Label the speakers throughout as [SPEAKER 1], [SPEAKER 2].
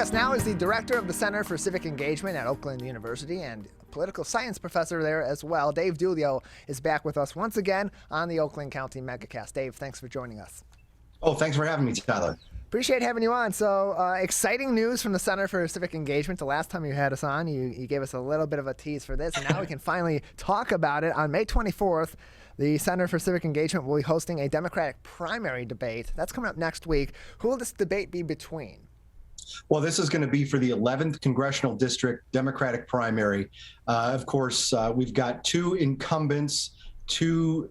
[SPEAKER 1] us now is the director of the Center for Civic Engagement at Oakland University and a political science professor there as well. Dave Dulio is back with us once again on the Oakland County Megacast. Dave, thanks for joining us.
[SPEAKER 2] Oh, thanks for having me, Tyler.
[SPEAKER 1] Appreciate having you on. So exciting news from the Center for Civic Engagement. The last time you had us on, you gave us a little bit of a tease for this, and now we can finally talk about it. On May 24th, the Center for Civic Engagement will be hosting a Democratic primary debate. That's coming up next week. Who will this debate be between?
[SPEAKER 2] Well, this is going to be for the 11th Congressional District Democratic primary. Of course, we've got two incumbents, two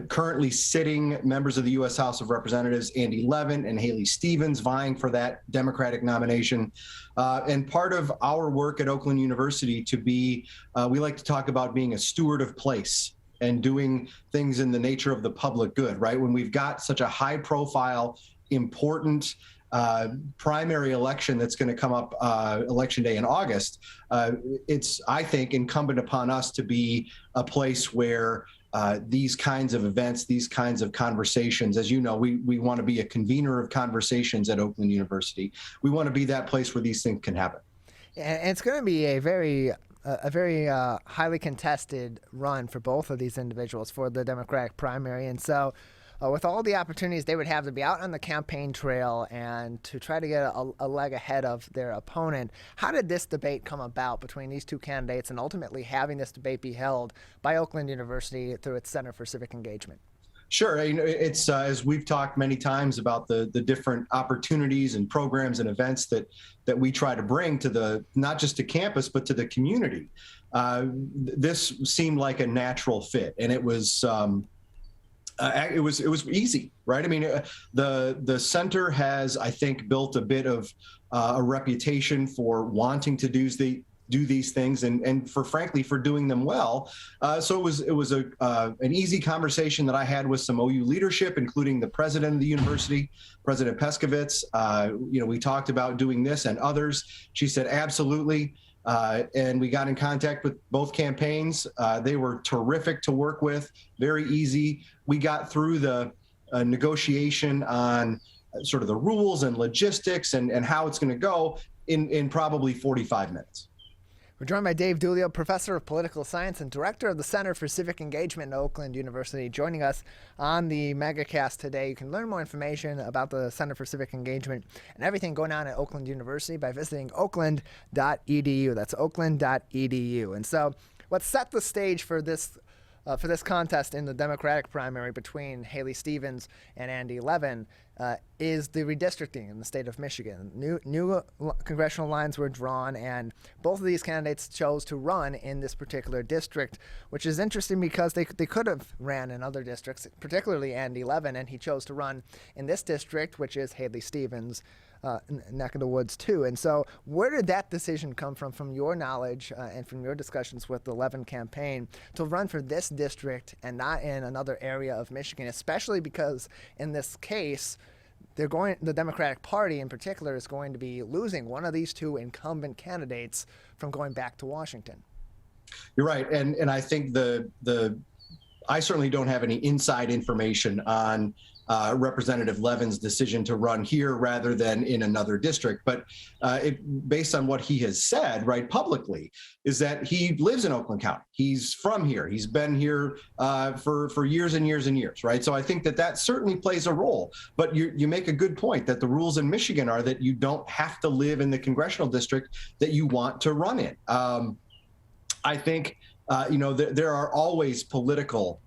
[SPEAKER 2] currently sitting members of the U.S. House of Representatives, Andy Levin and Haley Stevens, vying for that Democratic nomination. And part of our work at Oakland University we like to talk about being a steward of place and doing things in the nature of the public good, right? When we've got such a high profile, important primary election that's going to come up Election Day in August, it's, I think, incumbent upon us to be a place where these kinds of events, these kinds of conversations, as you know, we want to be a convener of conversations at Oakland University. We want to be that place where these things can happen.
[SPEAKER 1] And it's going to be a very highly contested run for both of these individuals for the Democratic primary. And so with all the opportunities they would have to be out on the campaign trail and to try to get a leg ahead of their opponent, how did this debate come about between these two candidates and ultimately having this debate be held by Oakland University through its Center for Civic Engagement?
[SPEAKER 2] Sure. It's as we've talked many times about the different opportunities and programs and events that we try to bring to not just to campus, but to the community. This seemed like a natural fit, and it was easy, right? I mean, the center has, I think, built a bit of a reputation for wanting to do these things and frankly for doing them well. So it was an easy conversation that I had with some OU leadership, including the president of the university, President Peskovitz. We talked about doing this and others. She said, absolutely. And we got in contact with both campaigns. They were terrific to work with, very easy. We got through the negotiation on sort of the rules and logistics and how it's going to go in probably 45 minutes.
[SPEAKER 1] We're joined by Dave Dulio, professor of political science and director of the Center for Civic Engagement at Oakland University, joining us on the Megacast today. You can learn more information about the Center for Civic Engagement and everything going on at Oakland University by visiting oakland.edu. That's oakland.edu. And so let's set the stage for this contest in the Democratic primary between Haley Stevens and Andy Levin is the redistricting in the state of Michigan. New congressional lines were drawn, and both of these candidates chose to run in this particular district, which is interesting because they could have ran in other districts, particularly Andy Levin, and he chose to run in this district, which is Haley Stevens' neck of the woods too. And so where did that decision come from your knowledge and from your discussions with the Levin campaign to run for this district and not in another area of Michigan, especially because in this case, the Democratic Party in particular is going to be losing one of these two incumbent candidates from going back to Washington?
[SPEAKER 2] You're right. And I think I certainly don't have any inside information on Representative Levin's decision to run here rather than in another district. But based on what he has said, right, publicly, is that he lives in Oakland County. He's from here. He's been here for years and years and years, right? So I think that certainly plays a role. But you make a good point that the rules in Michigan are that you don't have to live in the congressional district that you want to run in. I think, there are always political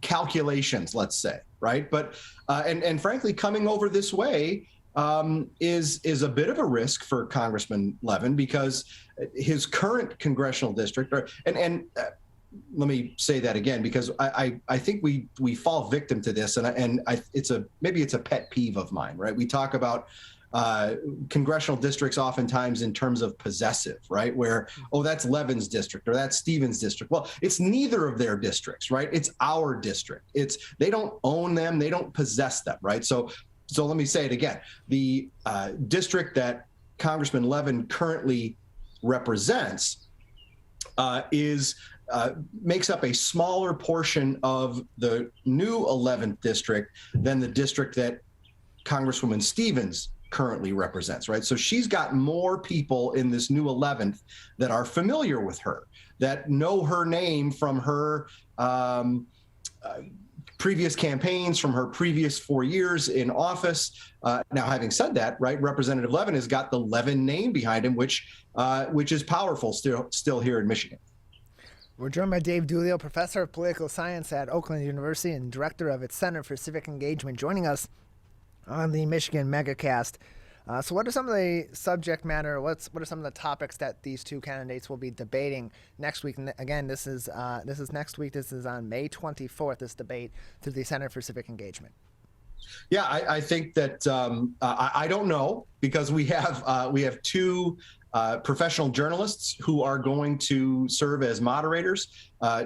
[SPEAKER 2] calculations, let's say, right? But and frankly, coming over this way is a bit of a risk for Congressman Levin because his current congressional district, and let me say that again because I think we fall victim to this, and maybe it's a pet peeve of mine, right? We talk about congressional districts oftentimes in terms of possessive, right? Where, oh, that's Levin's district or that's Stevens' district. Well, it's neither of their districts, right? It's our district. They don't own them. They don't possess them, right? So let me say it again. The district that Congressman Levin currently represents makes up a smaller portion of the new 11th district than the district that Congresswoman Stevens currently represents, right? So she's got more people in this new 11th that are familiar with her, that know her name from her previous campaigns, from her previous 4 years in office. Now, having said that, right, Representative Levin has got the Levin name behind him, which is powerful still here in Michigan.
[SPEAKER 1] We're joined by Dave Dulio, professor of political science at Oakland University and director of its Center for Civic Engagement, joining us on the Michigan Megacast. So what are some of the subject matter, what are some of the topics that these two candidates will be debating next week? And again, this is next week. This is on May 24th, this debate through the Center for Civic Engagement.
[SPEAKER 2] Yeah, I think that I don't know, because we have two professional journalists who are going to serve as moderators.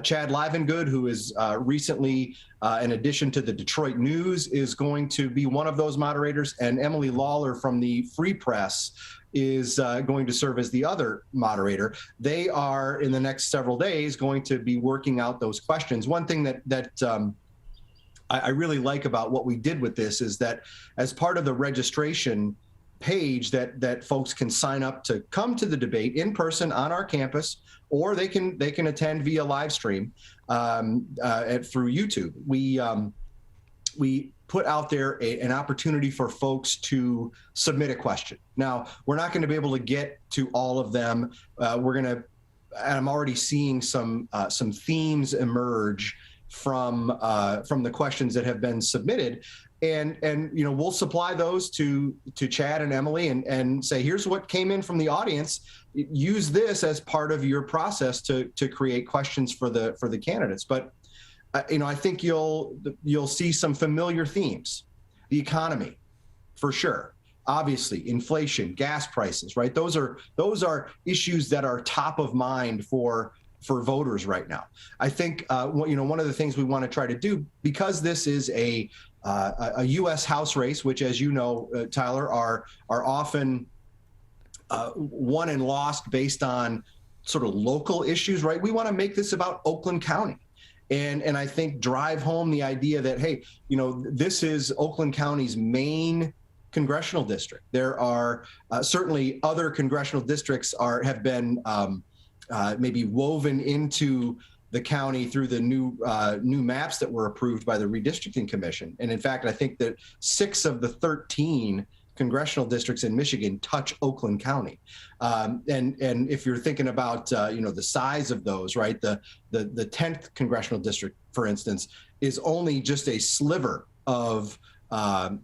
[SPEAKER 2] Chad Livengood, who is recently, in addition to the Detroit News, is going to be one of those moderators, and Emily Lawler from the Free Press is going to serve as the other moderator. They are, in the next several days, going to be working out those questions. One thing that I really like about what we did with this is that, as part of the registration page that folks can sign up to come to the debate in person on our campus, or they can attend via live stream through YouTube. We put out there an opportunity for folks to submit a question. Now, we're not going to be able to get to all of them. And I'm already seeing some themes emerge from the questions that have been submitted. And we'll supply those to Chad and Emily and say, here's what came in from the audience. Use this as part of your process to create questions for the candidates. But I think you'll see some familiar themes. The economy, for sure. Obviously, inflation, gas prices, right? Those are issues that are top of mind for voters right now. I think one of the things we want to try to do, because this is a U.S. House race, which, as you know, Tyler, are often won and lost based on sort of local issues, right? We want to make this about Oakland County, and I think drive home the idea that, hey, this is Oakland County's main congressional district. There are certainly other congressional districts have been maybe woven into the county through the new maps that were approved by the Redistricting Commission. And in fact, I think that 6 of the 13 congressional districts in Michigan touch Oakland County. And if you're thinking about the size of those, right? The 10th congressional district, for instance, is only just a sliver of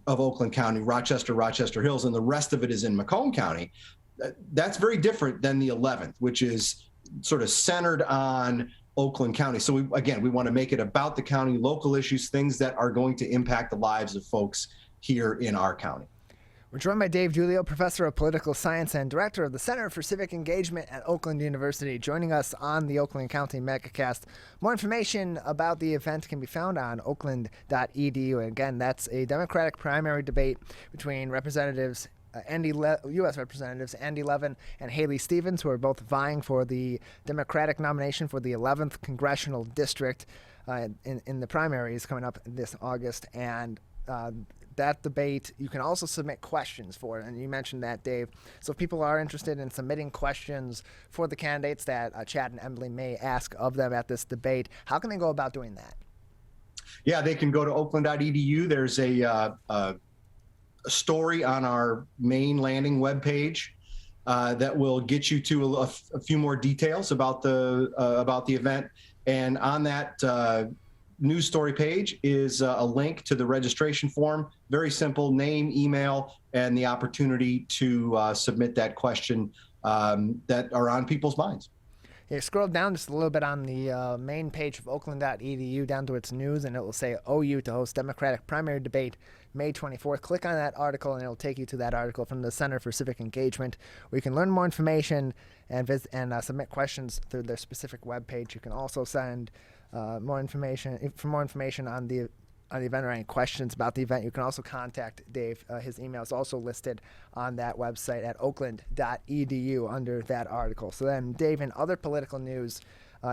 [SPEAKER 2] Oakland County, Rochester Hills, and the rest of it is in Macomb County. That's very different than the 11th, which is sort of centered on Oakland County. So we want to make it about the county, local issues, things that are going to impact the lives of folks here in our county.
[SPEAKER 1] We're joined by Dave Dulio, professor of political science and director of the Center for Civic Engagement at Oakland University, joining us on the Oakland County Megacast. More information about the event can be found on oakland.edu. And again, that's a Democratic primary debate between Representatives U.S. Representatives Andy Levin and Haley Stevens, who are both vying for the Democratic nomination for the 11th Congressional District in the primaries coming up this August. And that debate, you can also submit questions for it. And you mentioned that, Dave. So if people are interested in submitting questions for the candidates that Chad and Emily may ask of them at this debate, how can they go about doing that?
[SPEAKER 2] Yeah, they can go to oakland.edu. There's a story on our main landing webpage that will get you to a few more details about the event. And on that news story page is a link to the registration form. Very simple: name, email, and the opportunity to submit that question that are on people's minds.
[SPEAKER 1] Yeah, scroll down just a little bit on the main page of oakland.edu down to its news, and it will say OU to host Democratic primary debate May 24th. Click on that article, and it'll take you to that article from the Center for Civic Engagement, where you can learn more information and submit questions through their specific webpage. You can also send more information on the event or any questions about the event. You can also contact Dave. His email is also listed on that website at oakland.edu under that article. So then, Dave, in other political news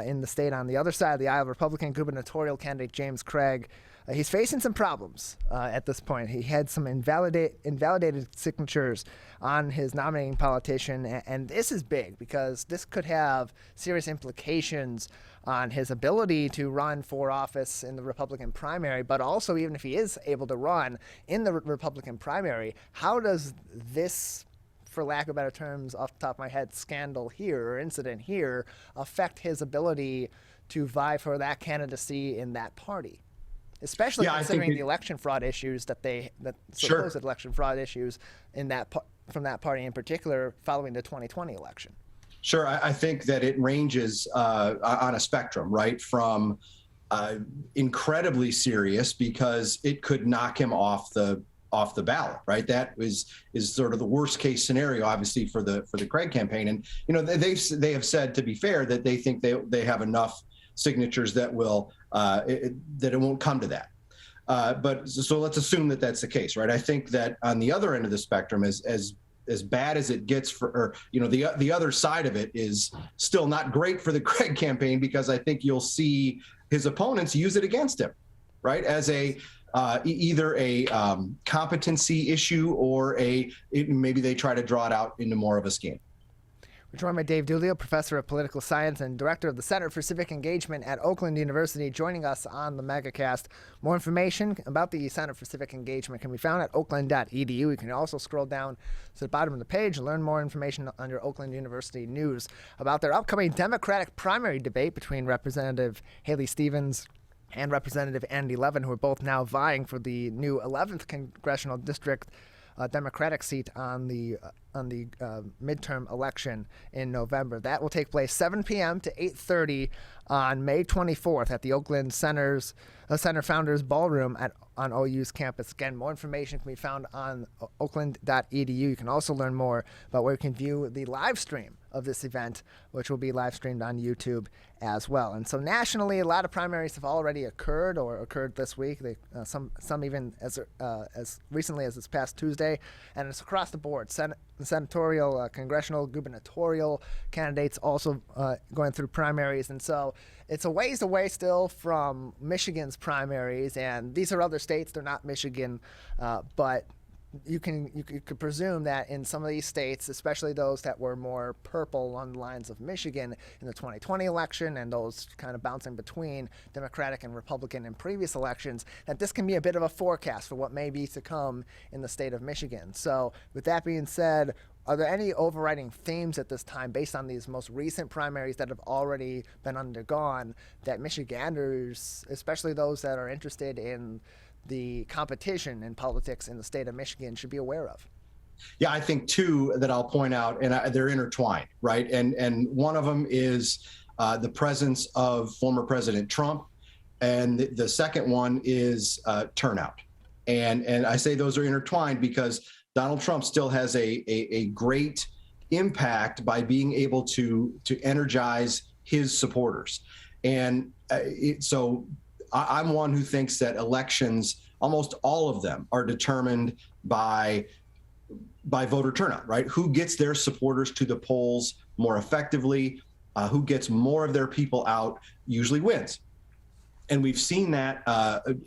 [SPEAKER 1] in the state, on the other side of the aisle, Republican gubernatorial candidate James Craig he's facing some problems at this point. He had some invalidated signatures on his nominating politician, and this is big because this could have serious implications on his ability to run for office in the Republican primary, but also even if he is able to run in the Republican primary, how does this, for lack of better terms, off the top of my head, scandal here or incident here affect his ability to vie for that candidacy in that party? Especially considering the election fraud issues that supposed election fraud issues in from that party in particular following the 2020 election.
[SPEAKER 2] Sure, I think that it ranges on a spectrum, right? From incredibly serious because it could knock him off the ballot, right? That is sort of the worst case scenario, obviously, for the Craig campaign. And they have said, to be fair, that they think they have enough signatures that it won't come to that. But so let's assume that that's the case, right? I think that on the other end of the spectrum, as bad as it gets the other side of it is still not great for the Craig campaign, because I think you'll see his opponents use it against him, right? As either a competency issue or maybe they try to draw it out into more of a scheme.
[SPEAKER 1] We're joined by Dave Dulio, professor of political science and director of the Center for Civic Engagement at Oakland University, joining us on the Megacast. More information about the Center for Civic Engagement can be found at oakland.edu. You can also scroll down to the bottom of the page and learn more information under Oakland University News about their upcoming Democratic primary debate between Representative Haley Stevens and Representative Andy Levin, who are both now vying for the new 11th Congressional District Democratic seat on the midterm election in November. That will take place 7 p.m. to 8:30 on May 24th at the Oakland Center Founders Ballroom on OU's campus. Again, more information can be found on oakland.edu. You can also learn more about where you can view the live stream of this event, which will be live streamed on YouTube as well. And so nationally, a lot of primaries have already occurred or occurred this week. Some even as recently as this past Tuesday, and it's across the board. Senatorial, congressional, gubernatorial candidates also going through primaries, and so it's a ways away still from Michigan's primaries, and these are other states. They're not Michigan, but you could presume that in some of these states, especially those that were more purple along the lines of Michigan in the 2020 election and those kind of bouncing between Democratic and Republican in previous elections, that this can be a bit of a forecast for what may be to come in the state of Michigan. So with that being said, are there any overriding themes at this time based on these most recent primaries that have already been undergone that Michiganders, especially those that are interested in the competition in politics in the state of Michigan, should be aware of?
[SPEAKER 2] Yeah, I think two that I'll point out, and they're intertwined, right? And one of them is the presence of former President Trump, and the second one is turnout. And I say those are intertwined because Donald Trump still has a great impact by being able to energize his supporters. And so I'm one who thinks that elections, almost all of them, are determined by voter turnout, right? Who gets their supporters to the polls more effectively, who gets more of their people out, usually wins. And we've seen that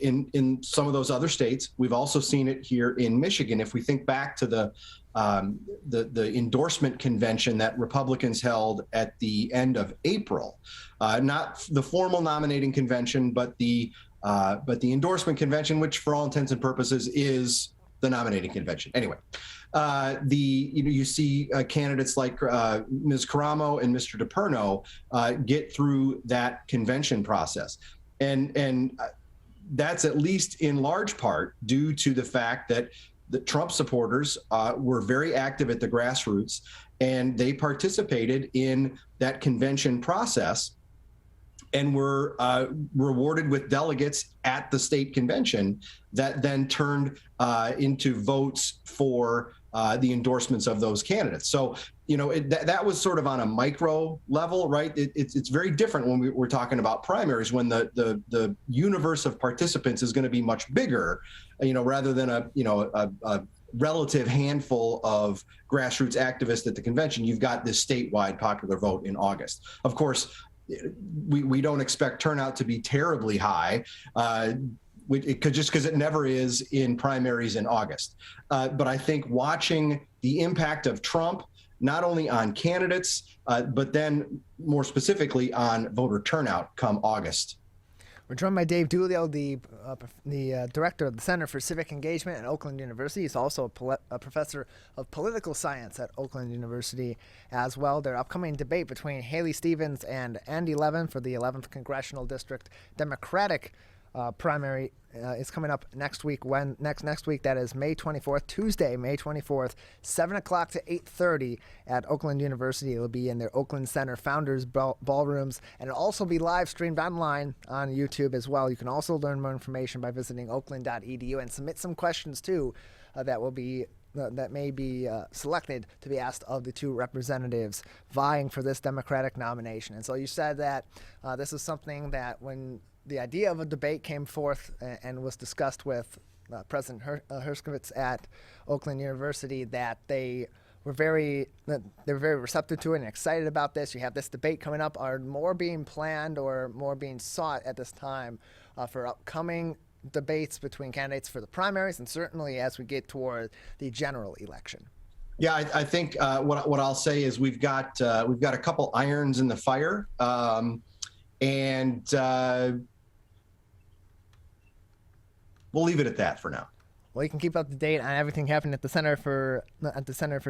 [SPEAKER 2] in some of those other states. We've also seen it here in Michigan. If we think back to the endorsement convention that Republicans held at the end of April, not the formal nominating convention, but the endorsement convention, which for all intents and purposes is the nominating convention. Anyway, you see candidates like Ms. Caramo and Mr. DePerno get through that convention process. And that's at least in large part due to the fact that the Trump supporters were very active at the grassroots, and they participated in that convention process and were rewarded with delegates at the state convention that then turned into votes for the endorsements of those candidates. So, that was sort of on a micro level, right? It's very different when we're talking about primaries, when the universe of participants is going to be much bigger, rather than a relative handful of grassroots activists at the convention. You've got this statewide popular vote in August. Of course, we don't expect turnout to be terribly high. just because it never is in primaries in August. But I think watching the impact of Trump, not only on candidates, but then more specifically on voter turnout come August.
[SPEAKER 1] We're joined by Dave Dulio, the director of the Center for Civic Engagement at Oakland University. He's also a professor of political science at Oakland University as well. Their upcoming debate between Haley Stevens and Andy Levin for the 11th Congressional District Democratic primary is coming up next week. Next week, that is May 24th, Tuesday, May 24th, 7 o'clock to 8:30 at Oakland University. It'll be in their Oakland Center Founders Ballrooms, and it'll also be live streamed online on YouTube as well. You can also learn more information by visiting oakland.edu and submit some questions too that may be selected to be asked of the two representatives vying for this Democratic nomination. And so you said that this is something that when the idea of a debate came forth and was discussed with President Herskovits at Oakland University, that they were very receptive to it and excited about this. You have this debate coming up. Are more being planned or more being sought at this time for upcoming debates between candidates for the primaries and certainly as we get toward the general election?
[SPEAKER 2] Yeah, I think what I'll say is we've got a couple irons in the fire, and we'll leave it at that for now.
[SPEAKER 1] Well, you can keep up to date on everything happening at the Center for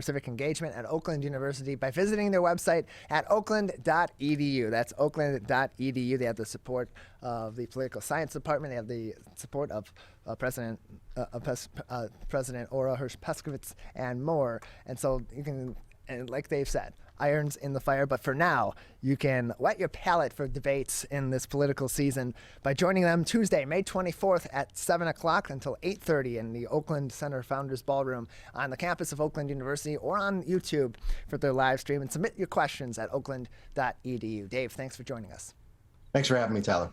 [SPEAKER 1] Civic Engagement at Oakland University by visiting their website at oakland.edu. That's oakland.edu. They have the support of the political science department. They have the support of President Ora Herskovits and more. And so you can, and like Dave said, irons in the fire. But for now, you can whet your palate for debates in this political season by joining them Tuesday, May 24th at 7 o'clock until 8:30 in the Oakland Center Founders Ballroom on the campus of Oakland University or on YouTube for their live stream. And submit your questions at oakland.edu. Dave, thanks for joining us.
[SPEAKER 2] Thanks for having me, Tyler.